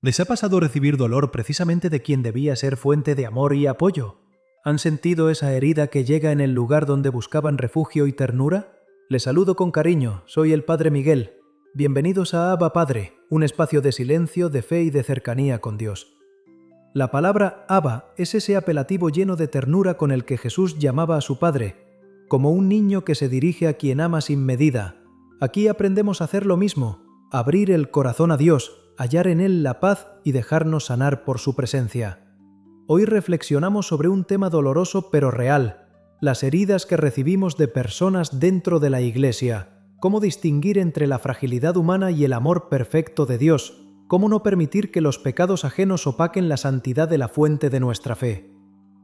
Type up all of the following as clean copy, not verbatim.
¿Les ha pasado recibir dolor precisamente de quien debía ser fuente de amor y apoyo? ¿Han sentido esa herida que llega en el lugar donde buscaban refugio y ternura? Les saludo con cariño, soy el Padre Miguel. Bienvenidos a Abba Padre, un espacio de silencio, de fe y de cercanía con Dios. La palabra Abba es ese apelativo lleno de ternura con el que Jesús llamaba a su Padre, como un niño que se dirige a quien ama sin medida. Aquí aprendemos a hacer lo mismo, abrir el corazón a Dios, hallar en Él la paz y dejarnos sanar por su presencia. Hoy reflexionamos sobre un tema doloroso pero real, las heridas que recibimos de personas dentro de la Iglesia, cómo distinguir entre la fragilidad humana y el amor perfecto de Dios, cómo no permitir que los pecados ajenos opaquen la santidad de la fuente de nuestra fe.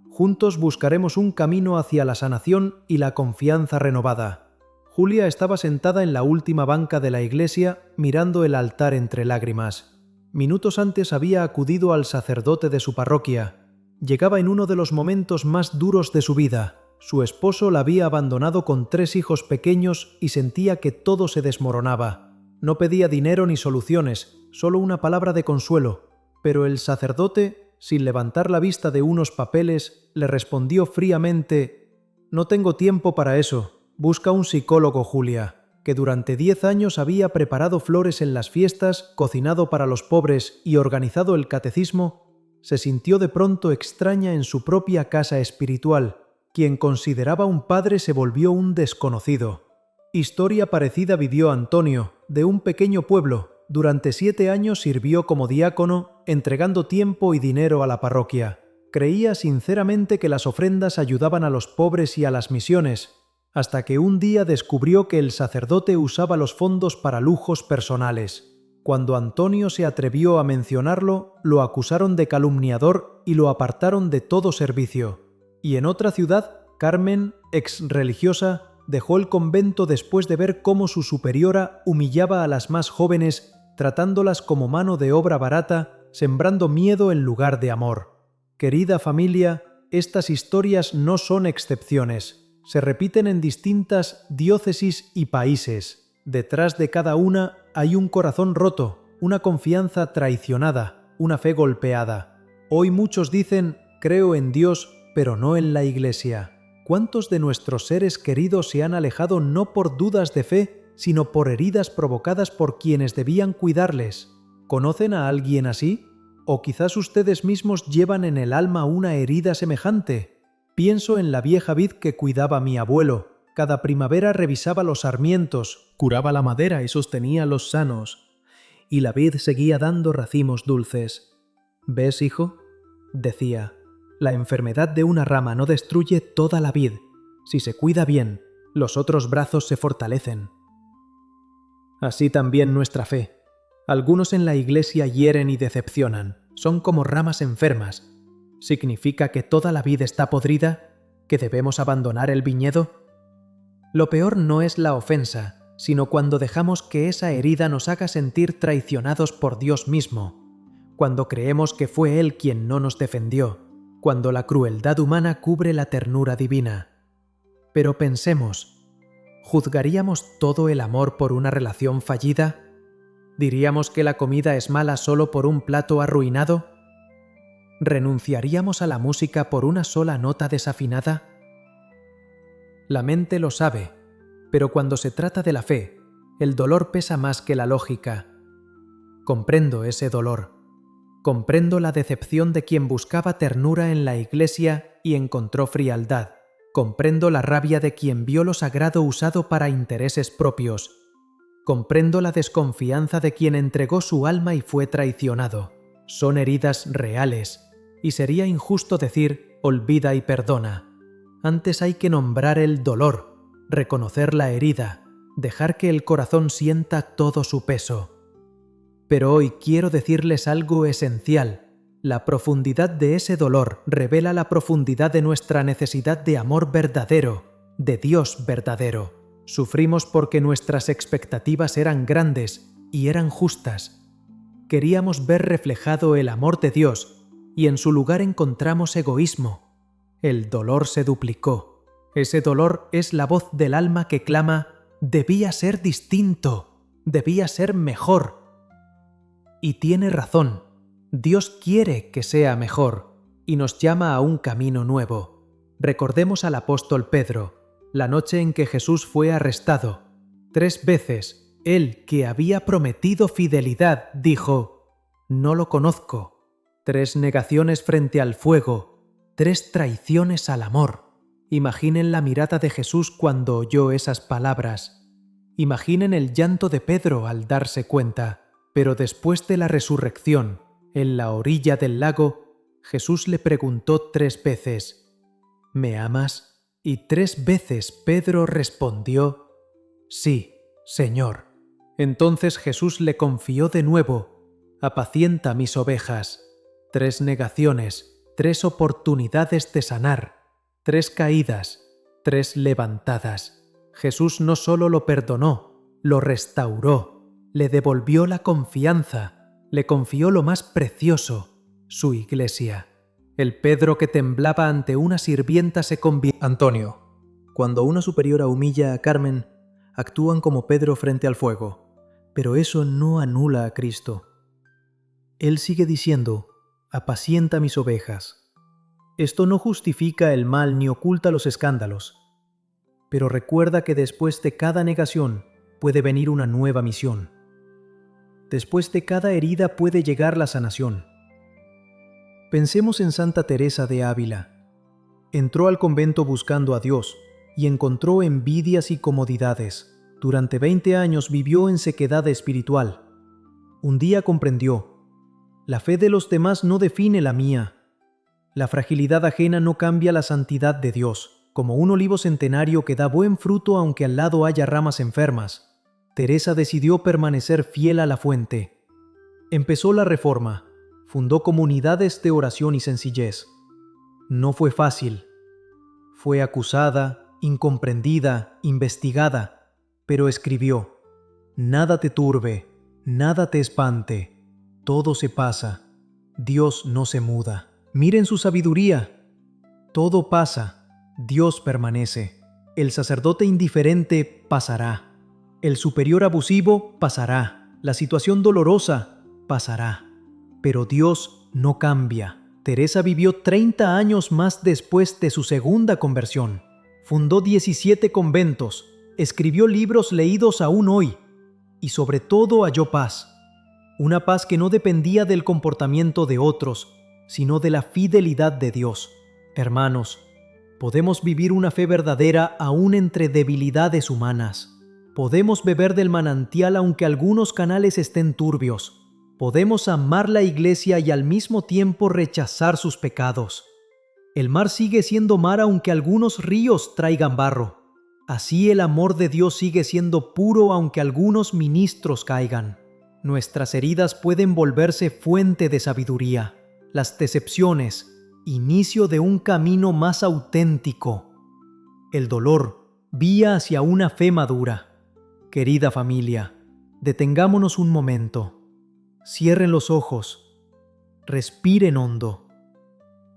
Juntos buscaremos un camino hacia la sanación y la confianza renovada. Julia estaba sentada en la última banca de la iglesia mirando el altar entre lágrimas. Minutos antes había acudido al sacerdote de su parroquia. Llegaba en uno de los momentos más duros de su vida. Su esposo la había abandonado con 3 hijos pequeños y sentía que todo se desmoronaba. No pedía dinero ni soluciones, solo una palabra de consuelo. Pero el sacerdote, sin levantar la vista de unos papeles, le respondió fríamente: «No tengo tiempo para eso. Busca un psicólogo, Julia», que durante 10 años había preparado flores en las fiestas, cocinado para los pobres y organizado el catecismo, se sintió de pronto extraña en su propia casa espiritual. Quien consideraba un padre se volvió un desconocido. Historia parecida vivió Antonio, de un pequeño pueblo. Durante 7 años sirvió como diácono, entregando tiempo y dinero a la parroquia. Creía sinceramente que las ofrendas ayudaban a los pobres y a las misiones, hasta que un día descubrió que el sacerdote usaba los fondos para lujos personales. Cuando Antonio se atrevió a mencionarlo, lo acusaron de calumniador y lo apartaron de todo servicio. Y en otra ciudad, Carmen, ex religiosa, dejó el convento después de ver cómo su superiora humillaba a las más jóvenes, tratándolas como mano de obra barata, sembrando miedo en lugar de amor. Querida familia, estas historias no son excepciones. Se repiten en distintas diócesis y países. Detrás de cada una hay un corazón roto, una confianza traicionada, una fe golpeada. Hoy muchos dicen: creo en Dios, pero no en la Iglesia. ¿Cuántos de nuestros seres queridos se han alejado no por dudas de fe, sino por heridas provocadas por quienes debían cuidarles? ¿Conocen a alguien así? ¿O quizás ustedes mismos llevan en el alma una herida semejante? Pienso en la vieja vid que cuidaba mi abuelo. Cada primavera revisaba los sarmientos, curaba la madera y sostenía los sanos. Y la vid seguía dando racimos dulces. «¿Ves, hijo?», decía, «la enfermedad de una rama no destruye toda la vid. Si se cuida bien, los otros brazos se fortalecen». Así también nuestra fe. Algunos en la iglesia hieren y decepcionan. Son como ramas enfermas. ¿Significa que toda la vid está podrida? ¿Que debemos abandonar el viñedo? Lo peor no es la ofensa, sino cuando dejamos que esa herida nos haga sentir traicionados por Dios mismo, cuando creemos que fue Él quien no nos defendió, cuando la crueldad humana cubre la ternura divina. Pero pensemos, ¿juzgaríamos todo el amor por una relación fallida? ¿Diríamos que la comida es mala solo por un plato arruinado? ¿Renunciaríamos a la música por una sola nota desafinada? La mente lo sabe, pero cuando se trata de la fe, el dolor pesa más que la lógica. Comprendo ese dolor. Comprendo la decepción de quien buscaba ternura en la iglesia y encontró frialdad. Comprendo la rabia de quien vio lo sagrado usado para intereses propios. Comprendo la desconfianza de quien entregó su alma y fue traicionado. Son heridas reales. Y sería injusto decir olvida y perdona. Antes hay que nombrar el dolor, reconocer la herida, dejar que el corazón sienta todo su peso. Pero hoy quiero decirles algo esencial. La profundidad de ese dolor revela la profundidad de nuestra necesidad de amor verdadero, de Dios verdadero. Sufrimos porque nuestras expectativas eran grandes y eran justas. Queríamos ver reflejado el amor de Dios, y en su lugar encontramos egoísmo. El dolor se duplicó. Ese dolor es la voz del alma que clama: debía ser distinto, debía ser mejor. Y tiene razón. Dios quiere que sea mejor y nos llama a un camino nuevo. Recordemos al apóstol Pedro, la noche en que Jesús fue arrestado. 3 veces, él que había prometido fidelidad, dijo: «No lo conozco». 3 negaciones frente al fuego, 3 traiciones al amor. Imaginen la mirada de Jesús cuando oyó esas palabras. Imaginen el llanto de Pedro al darse cuenta. Pero después de la resurrección, en la orilla del lago, Jesús le preguntó 3 veces: «¿Me amas?». Y 3 veces Pedro respondió: «Sí, Señor». Entonces Jesús le confió de nuevo: «Apacienta mis ovejas». 3 negaciones, 3 oportunidades de sanar, 3 caídas, 3 levantadas. Jesús no solo lo perdonó, lo restauró, le devolvió la confianza, le confió lo más precioso, su iglesia. El Pedro que temblaba ante una sirvienta se convirtió. Antonio. Cuando una superiora humilla a Carmen, actúan como Pedro frente al fuego, pero eso no anula a Cristo. Él sigue diciendo: «Apacienta mis ovejas». Esto no justifica el mal ni oculta los escándalos, pero recuerda que después de cada negación puede venir una nueva misión. Después de cada herida puede llegar la sanación. Pensemos en Santa Teresa de Ávila. Entró al convento buscando a Dios y encontró envidias y comodidades. Durante 20 años vivió en sequedad espiritual. Un día comprendió: la fe de los demás no define la mía. La fragilidad ajena no cambia la santidad de Dios. Como un olivo centenario que da buen fruto aunque al lado haya ramas enfermas, Teresa decidió permanecer fiel a la fuente. Empezó la Reforma, fundó comunidades de oración y sencillez. No fue fácil. Fue acusada, incomprendida, investigada, pero escribió: «Nada te turbe, nada te espante. Todo se pasa, Dios no se muda». Miren su sabiduría. Todo pasa, Dios permanece. El sacerdote indiferente pasará. El superior abusivo pasará. La situación dolorosa pasará. Pero Dios no cambia. Teresa vivió 30 años más después de su segunda conversión. Fundó 17 conventos, escribió libros leídos aún hoy, y sobre todo halló paz. Una paz que no dependía del comportamiento de otros, sino de la fidelidad de Dios. Hermanos, podemos vivir una fe verdadera aún entre debilidades humanas. Podemos beber del manantial aunque algunos canales estén turbios. Podemos amar la Iglesia y al mismo tiempo rechazar sus pecados. El mar sigue siendo mar aunque algunos ríos traigan barro. Así el amor de Dios sigue siendo puro aunque algunos ministros caigan. Nuestras heridas pueden volverse fuente de sabiduría. Las decepciones, inicio de un camino más auténtico. El dolor, vía hacia una fe madura. Querida familia, detengámonos un momento. Cierren los ojos. Respiren hondo.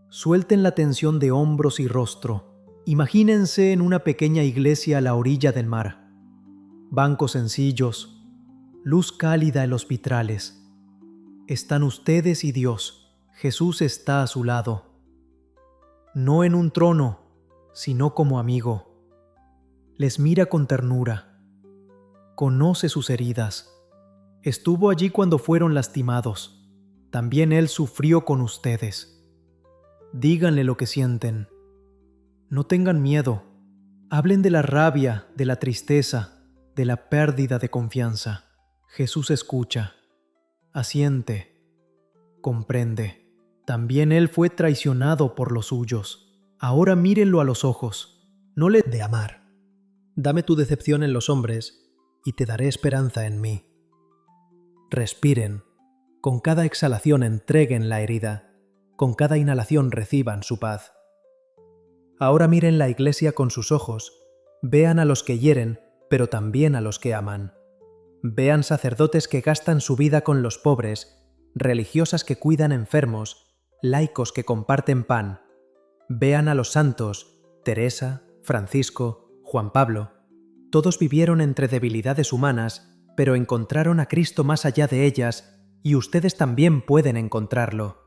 Suelten la tensión de hombros y rostro. Imagínense en una pequeña iglesia a la orilla del mar. Bancos sencillos, luz cálida en los vitrales. Están ustedes y Dios. Jesús está a su lado. No en un trono, sino como amigo. Les mira con ternura. Conoce sus heridas. Estuvo allí cuando fueron lastimados. También Él sufrió con ustedes. Díganle lo que sienten. No tengan miedo. Hablen de la rabia, de la tristeza, de la pérdida de confianza. Jesús escucha, asiente, comprende. También Él fue traicionado por los suyos. Ahora mírenlo a los ojos. No le de amar. Dame tu decepción en los hombres y te daré esperanza en mí. Respiren. Con cada exhalación entreguen la herida. Con cada inhalación reciban su paz. Ahora miren la iglesia con sus ojos. Vean a los que hieren, pero también a los que aman. Vean sacerdotes que gastan su vida con los pobres, religiosas que cuidan enfermos, laicos que comparten pan. Vean a los santos, Teresa, Francisco, Juan Pablo. Todos vivieron entre debilidades humanas, pero encontraron a Cristo más allá de ellas y ustedes también pueden encontrarlo.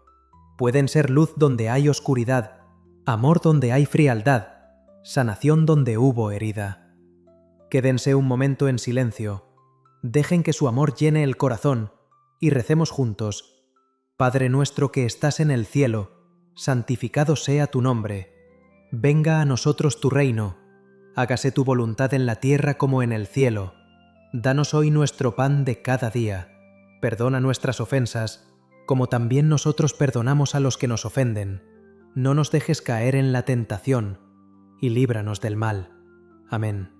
Pueden ser luz donde hay oscuridad, amor donde hay frialdad, sanación donde hubo herida. Quédense un momento en silencio, dejen que su amor llene el corazón y recemos juntos. Padre nuestro que estás en el cielo, santificado sea tu nombre. Venga a nosotros tu reino, hágase tu voluntad en la tierra como en el cielo. Danos hoy nuestro pan de cada día. Perdona nuestras ofensas, como también nosotros perdonamos a los que nos ofenden. No nos dejes caer en la tentación, y líbranos del mal. Amén.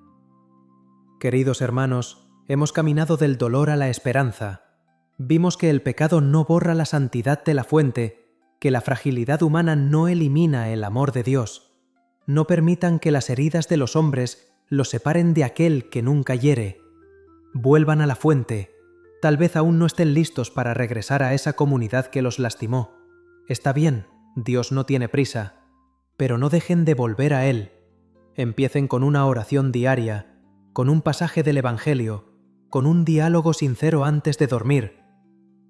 Queridos hermanos, hemos caminado del dolor a la esperanza. Vimos que el pecado no borra la santidad de la fuente, que la fragilidad humana no elimina el amor de Dios. No permitan que las heridas de los hombres los separen de aquel que nunca hiere. Vuelvan a la fuente. Tal vez aún no estén listos para regresar a esa comunidad que los lastimó. Está bien, Dios no tiene prisa, pero no dejen de volver a Él. Empiecen con una oración diaria, con un pasaje del Evangelio, con un diálogo sincero antes de dormir.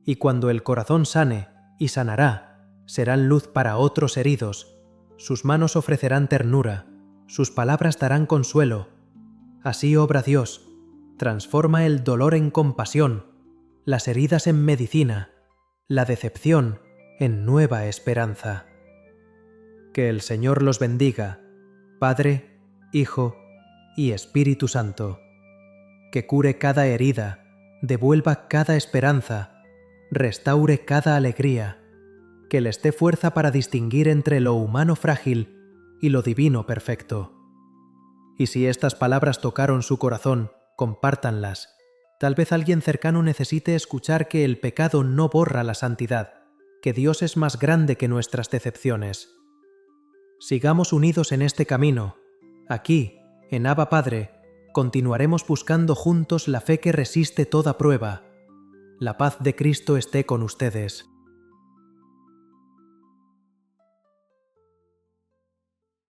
Y cuando el corazón sane, y sanará, serán luz para otros heridos. Sus manos ofrecerán ternura, sus palabras darán consuelo. Así obra Dios, transforma el dolor en compasión, las heridas en medicina, la decepción en nueva esperanza. Que el Señor los bendiga, Padre, Hijo y Espíritu Santo. Que cure cada herida, devuelva cada esperanza, restaure cada alegría, que les dé fuerza para distinguir entre lo humano frágil y lo divino perfecto. Y si estas palabras tocaron su corazón, compártanlas. Tal vez alguien cercano necesite escuchar que el pecado no borra la santidad, que Dios es más grande que nuestras decepciones. Sigamos unidos en este camino. Aquí, en Abba Padre, continuaremos buscando juntos la fe que resiste toda prueba. La paz de Cristo esté con ustedes.